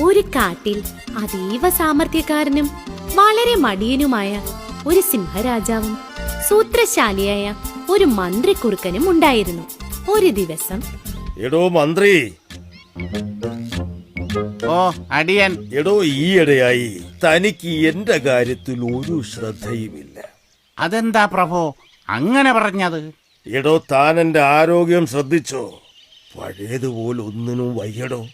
ഒരു കാട്ടിൽ അതീവ സാമർത്ഥ്യക്കാരനും വളരെ മടിയനുമായ ഒരു സിംഹരാജാവും സൂത്രശാലിയായ ഒരു മന്ത്രിക്കുറുക്കനും ഉണ്ടായിരുന്നു. ഒരു ദിവസം, എടോ മന്ത്രി, ഓ അടിയൻ. എടോ, ഈയിടെയായി തനിക്ക് എന്റെ കാര്യത്തിൽ ഒരു ശ്രദ്ധയുമില്ല. അതെന്താ പ്രഭു അങ്ങനെ പറഞ്ഞത്? എടോ, താൻ എന്റെ ആരോഗ്യം ശ്രദ്ധിച്ചോ? പഴയതുപോലെ ഒന്നിനും വയ്യടോ.